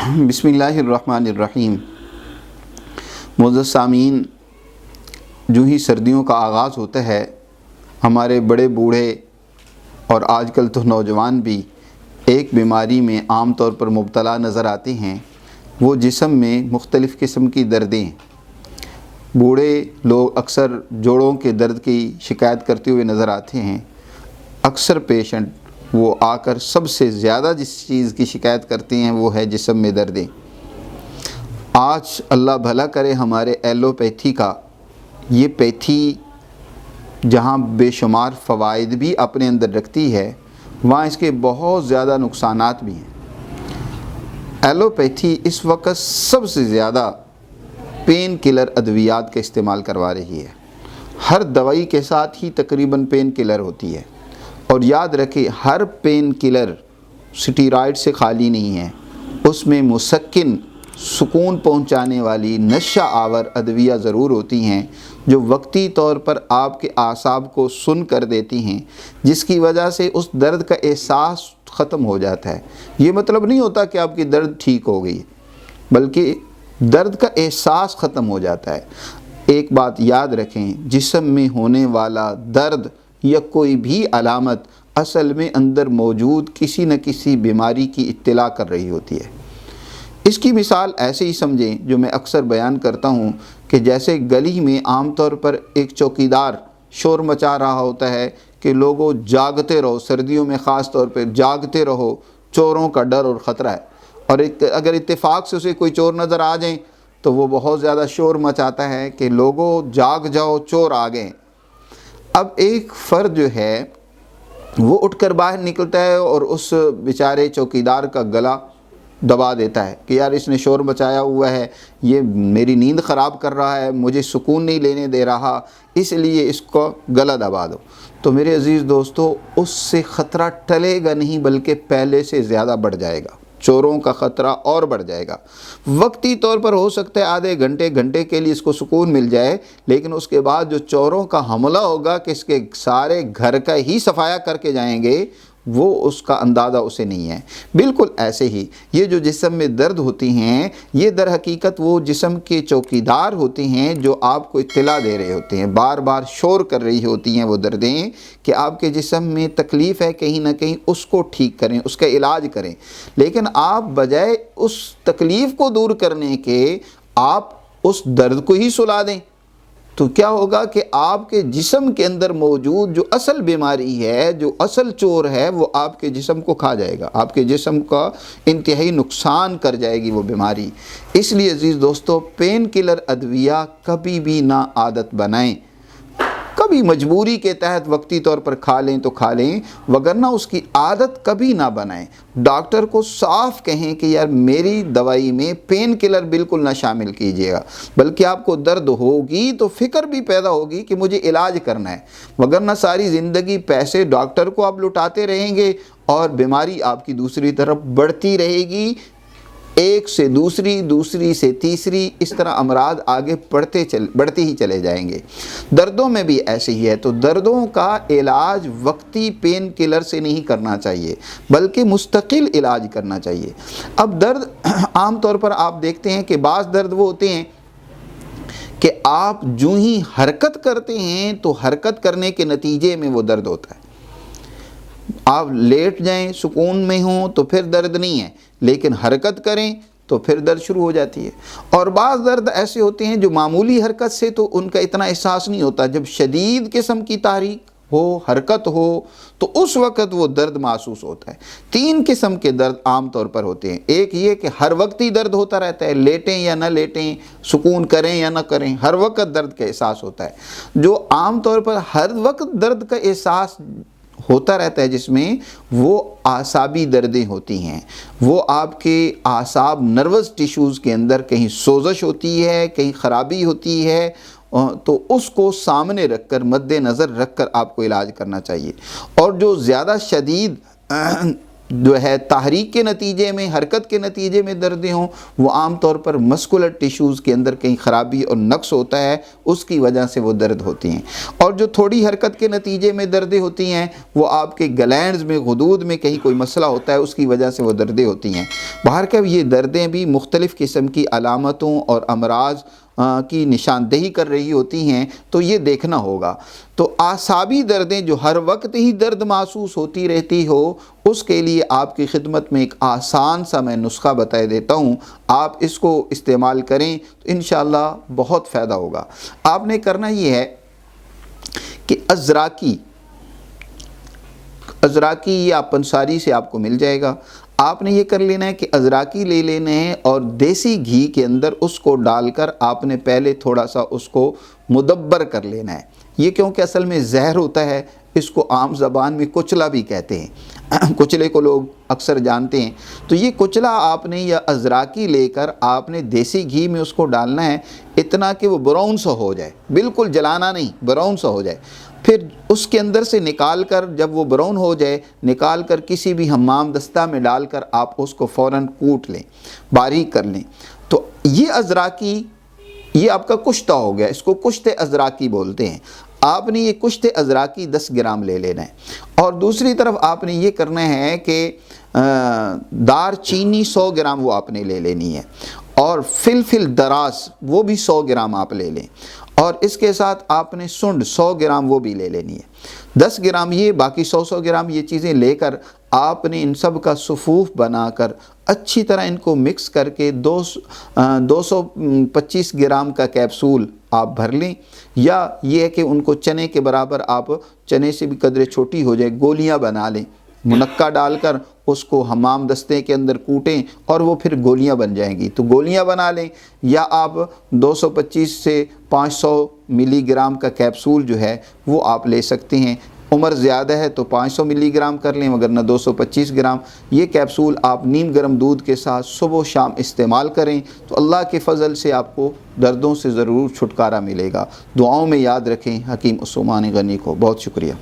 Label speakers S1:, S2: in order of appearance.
S1: بسم اللہ الرحمن الرحیم۔ معزز سامعین، جو ہی سردیوں کا آغاز ہوتا ہے ہمارے بڑے بوڑھے اور آج کل تو نوجوان بھی ایک بیماری میں عام طور پر مبتلا نظر آتے ہیں، وہ جسم میں مختلف قسم کی دردیں۔ بوڑھے لوگ اکثر جوڑوں کے درد کی شکایت کرتے ہوئے نظر آتے ہیں۔ اکثر پیشنٹ وہ آ کر سب سے زیادہ جس چیز کی شکایت کرتے ہیں وہ ہے جسم میں دردیں۔ آج اللہ بھلا کرے ہمارے ایلوپیتھی کا، یہ پیتھی جہاں بے شمار فوائد بھی اپنے اندر رکھتی ہے، وہاں اس کے بہت زیادہ نقصانات بھی ہیں۔ ایلوپیتھی اس وقت سب سے زیادہ پین کلر ادویات کا استعمال کروا رہی ہے۔ ہر دوائی کے ساتھ ہی تقریباً پین کلر ہوتی ہے، اور یاد رکھیں ہر پین کلر سٹیرائڈ سے خالی نہیں ہے، اس میں مسکن سکون پہنچانے والی نشہ آور ادویہ ضرور ہوتی ہیں جو وقتی طور پر آپ کے اعصاب کو سن کر دیتی ہیں، جس کی وجہ سے اس درد کا احساس ختم ہو جاتا ہے۔ یہ مطلب نہیں ہوتا کہ آپ کی درد ٹھیک ہو گئی، بلکہ درد کا احساس ختم ہو جاتا ہے۔ ایک بات یاد رکھیں، جسم میں ہونے والا درد یا کوئی بھی علامت اصل میں اندر موجود کسی نہ کسی بیماری کی اطلاع کر رہی ہوتی ہے۔ اس کی مثال ایسے ہی سمجھیں، جو میں اکثر بیان کرتا ہوں کہ جیسے گلی میں عام طور پر ایک چوکیدار شور مچا رہا ہوتا ہے کہ لوگوں جاگتے رہو، سردیوں میں خاص طور پہ جاگتے رہو، چوروں کا ڈر اور خطرہ ہے، اور اگر اتفاق سے اسے کوئی چور نظر آ جائیں تو وہ بہت زیادہ شور مچاتا ہے کہ لوگوں جاگ جاؤ، چور آ گئے۔ اب ایک فرد جو ہے وہ اٹھ کر باہر نکلتا ہے اور اس بیچارے چوکیدار کا گلا دبا دیتا ہے کہ یار اس نے شور مچایا ہوا ہے، یہ میری نیند خراب کر رہا ہے، مجھے سکون نہیں لینے دے رہا، اس لیے اس کو گلا دبا دو۔ تو میرے عزیز دوستو، اس سے خطرہ ٹلے گا نہیں بلکہ پہلے سے زیادہ بڑھ جائے گا، چوروں کا خطرہ اور بڑھ جائے گا۔ وقتی طور پر ہو سکتا ہے آدھے گھنٹے کے لیے اس کو سکون مل جائے، لیکن اس کے بعد جو چوروں کا حملہ ہوگا کہ اس کے سارے گھر کا ہی صفایا کر کے جائیں گے، وہ اس کا اندازہ اسے نہیں ہے۔ بالکل ایسے ہی یہ جو جسم میں درد ہوتی ہیں، یہ در حقیقت وہ جسم کے چوکیدار ہوتے ہیں جو آپ کو اطلاع دے رہے ہوتے ہیں، بار بار شور کر رہی ہوتی ہیں وہ دردیں کہ آپ کے جسم میں تکلیف ہے، کہیں نہ کہیں اس کو ٹھیک کریں، اس کا علاج کریں۔ لیکن آپ بجائے اس تکلیف کو دور کرنے کے آپ اس درد کو ہی سلا دیں، تو کیا ہوگا کہ آپ کے جسم کے اندر موجود جو اصل بیماری ہے، جو اصل چور ہے، وہ آپ کے جسم کو کھا جائے گا، آپ کے جسم کا انتہائی نقصان کر جائے گی وہ بیماری۔ اس لیے عزیز دوستو، پین کلر ادویہ کبھی بھی نہ عادت بنائیں۔ کبھی مجبوری کے تحت وقتی طور پر کھا لیں تو کھا لیں، وگرنہ اس کی عادت کبھی نہ بنائیں۔ ڈاکٹر کو صاف کہیں کہ یار میری دوائی میں پین کلر بالکل نہ شامل کیجیے گا، بلکہ آپ کو درد ہوگی تو فکر بھی پیدا ہوگی کہ مجھے علاج کرنا ہے، وگرنہ ساری زندگی پیسے ڈاکٹر کو آپ لٹاتے رہیں گے اور بیماری آپ کی دوسری طرف بڑھتی رہے گی، ایک سے دوسری، دوسری سے تیسری، اس طرح امراض آگے بڑھتے ہی چلے جائیں گے۔ دردوں میں بھی ایسے ہی ہے، تو دردوں کا علاج وقتی پین کلر سے نہیں کرنا چاہیے بلکہ مستقل علاج کرنا چاہیے۔ اب درد عام طور پر آپ دیکھتے ہیں کہ بعض درد وہ ہوتے ہیں کہ آپ جو ہی حرکت کرتے ہیں تو حرکت کرنے کے نتیجے میں وہ درد ہوتا ہے۔ آپ لیٹ جائیں، سکون میں ہوں تو پھر درد نہیں ہے، لیکن حرکت کریں تو پھر درد شروع ہو جاتی ہے۔ اور بعض درد ایسے ہوتے ہیں جو معمولی حرکت سے تو ان کا اتنا احساس نہیں ہوتا، جب شدید قسم کی تحریک ہو، حرکت ہو، تو اس وقت وہ درد محسوس ہوتا ہے۔ 3 قسم کے درد عام طور پر ہوتے ہیں۔ ایک یہ کہ ہر وقت ہی درد ہوتا رہتا ہے، لیٹیں یا نہ لیٹیں، سکون کریں یا نہ کریں، ہر وقت درد کا احساس ہوتا ہے۔ جو عام طور پر ہر وقت درد کا احساس ہوتا رہتا ہے جس میں، وہ اعصابی دردیں ہوتی ہیں۔ وہ آپ کے اعصاب، نروس ٹیشوز کے اندر کہیں سوزش ہوتی ہے، کہیں خرابی ہوتی ہے، تو اس کو سامنے رکھ کر، مد نظر رکھ کر آپ کو علاج کرنا چاہیے۔ اور جو زیادہ شدید جو ہے تحریک کے نتیجے میں، حرکت کے نتیجے میں دردیں ہوں، وہ عام طور پر مسکولر ٹیشوز کے اندر کہیں خرابی اور نقص ہوتا ہے، اس کی وجہ سے وہ درد ہوتی ہیں۔ اور جو تھوڑی حرکت کے نتیجے میں دردیں ہوتی ہیں وہ آپ کے گلینڈز میں، غدود میں کہیں کوئی مسئلہ ہوتا ہے، اس کی وجہ سے وہ دردیں ہوتی ہیں۔ بہرکیف یہ دردیں بھی مختلف قسم کی علامتوں اور امراض کی نشاندہی کر رہی ہوتی ہیں، تو یہ دیکھنا ہوگا۔ تو اعصابی دردیں جو ہر وقت ہی درد محسوس ہوتی رہتی ہو، اس کے لیے آپ کی خدمت میں ایک آسان سا میں نسخہ بتا دیتا ہوں، آپ اس کو استعمال کریں تو انشاءاللہ بہت فائدہ ہوگا۔ آپ نے کرنا یہ ہے کہ ازراکی یا پنساری سے آپ کو مل جائے گا، آپ نے یہ کر لینا ہے کہ ازراکی لے لینے ہیں اور دیسی گھی کے اندر اس کو ڈال کر آپ نے پہلے تھوڑا سا اس کو مدبر کر لینا ہے۔ یہ کیونکہ اصل میں زہر ہوتا ہے، اس کو عام زبان میں کچلا بھی کہتے ہیں، کچلے کو لوگ اکثر جانتے ہیں۔ تو یہ کچلا آپ نے یا ازراکی لے کر آپ نے دیسی گھی میں اس کو ڈالنا ہے، اتنا کہ وہ براؤن سا ہو جائے، بالکل جلانا نہیں، براؤن سا ہو جائے۔ پھر اس کے اندر سے نکال کر، جب وہ براؤن ہو جائے، نکال کر کسی بھی حمام دستہ میں ڈال کر آپ اس کو فوراً کوٹ لیں، باریک کر لیں۔ تو یہ ازراکی، یہ آپ کا کشتہ ہو گیا، اس کو کشت ازراکی بولتے ہیں۔ آپ نے یہ کشت ازراکی 10 گرام لے لینا ہے، اور دوسری طرف آپ نے یہ کرنا ہے کہ دار چینی 100 گرام وہ آپ نے لے لینی ہے، اور فلفل دراس وہ بھی 100 گرام آپ لے لیں، اور اس کے ساتھ آپ نے سنڈ 100 گرام وہ بھی لے لینی ہے۔ 10 گرام یہ، باقی 100 گرام یہ چیزیں لے کر آپ نے ان سب کا صفوف بنا کر اچھی طرح ان کو مکس کر کے 225 گرام کا کیپسول آپ بھر لیں، یا یہ ہے کہ ان کو چنے کے برابر، آپ چنے سے بھی قدرے چھوٹی ہو جائے، گولیاں بنا لیں، منقہ ڈال کر اس کو حمام دستے کے اندر کوٹیں اور وہ پھر گولیاں بن جائیں گی، تو گولیاں بنا لیں۔ یا آپ 225 سے 500 ملی گرام کا کیپسول جو ہے وہ آپ لے سکتے ہیں۔ عمر زیادہ ہے تو 500 ملی گرام کر لیں، مگر نہ 225 گرام۔ یہ کیپسول آپ نیم گرم دودھ کے ساتھ صبح و شام استعمال کریں تو اللہ کے فضل سے آپ کو دردوں سے ضرور چھٹکارا ملے گا۔ دعاؤں میں یاد رکھیں حکیم عثمان غنی کو۔ بہت شکریہ۔